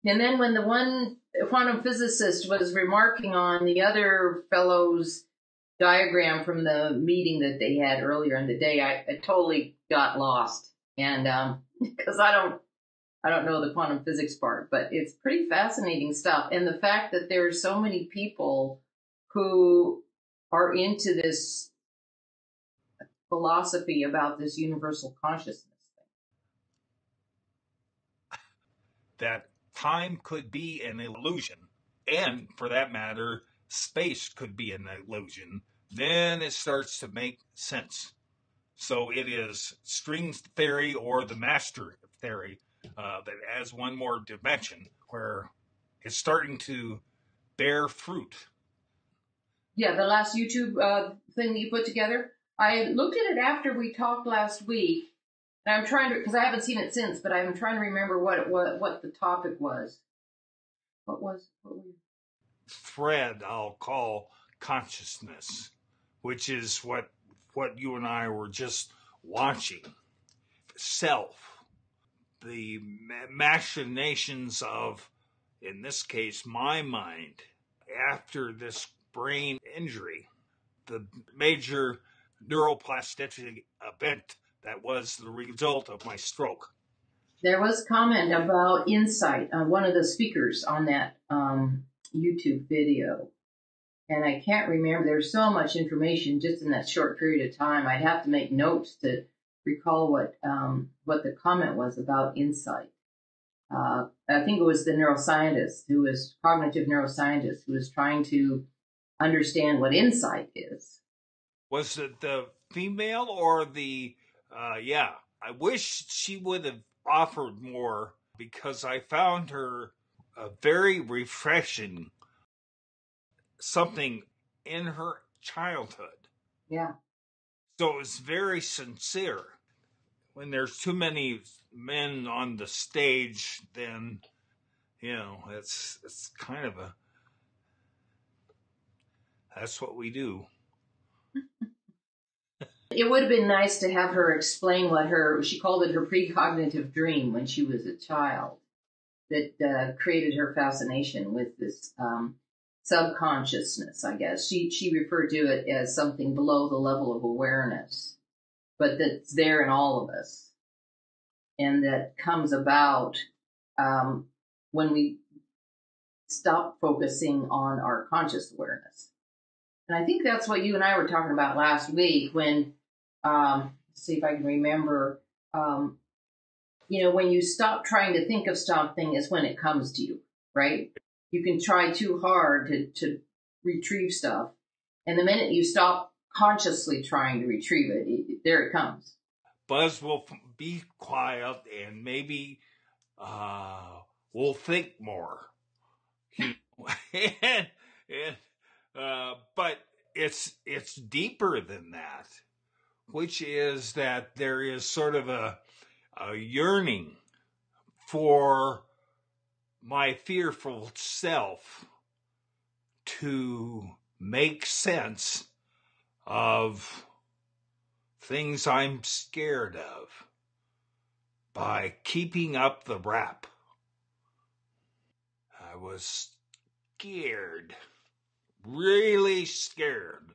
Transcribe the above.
And then when the one quantum physicist was remarking on the other fellow's diagram from the meeting that they had earlier in the day, I totally got lost. And because I don't know the quantum physics part, but it's pretty fascinating stuff. And the fact that there are so many people who are into this philosophy about this universal consciousness thing. That time could be an illusion, and for that matter, space could be an illusion. Then it starts to make sense. So it is string theory or the master theory that adds one more dimension where it's starting to bear fruit. Yeah, the last YouTube thing that you put together, I looked at it after we talked last week, and I'm trying to, because I haven't seen it since, but I'm trying to remember what the topic was. What was thread I'll call consciousness, which is what you and I were just watching. Self, the machinations of, in this case, my mind after this brain injury, the major neuroplasticity event that was the result of my stroke. There was comment about insight on one of the speakers on that YouTube video. And I can't remember. There's so much information just in that short period of time. I'd have to make notes to recall what the comment was about insight. I think it was the cognitive neuroscientist who was trying to understand what insight is. Was it the female or the, I wish she would have offered more because I found her very refreshing, something in her childhood. Yeah. So it's very sincere. When there's too many men on the stage, then, it's kind of that's what we do. It would have been nice to have her explain she called it her precognitive dream when she was a child that created her fascination with this subconsciousness, I guess. She referred to it as something below the level of awareness, but that's there in all of us. And that comes about when we stop focusing on our conscious awareness. And I think that's what you and I were talking about last week when, let's see if I can remember, when you stop trying to think of something is when it comes to you, right? You can try too hard to retrieve stuff. And the minute you stop consciously trying to retrieve it, there it comes. Buzz will be quiet and maybe we'll think more. But it's deeper than that, which is that there is sort of a yearning for my fearful self to make sense of things I'm scared of by keeping up the rap. I was scared, really scared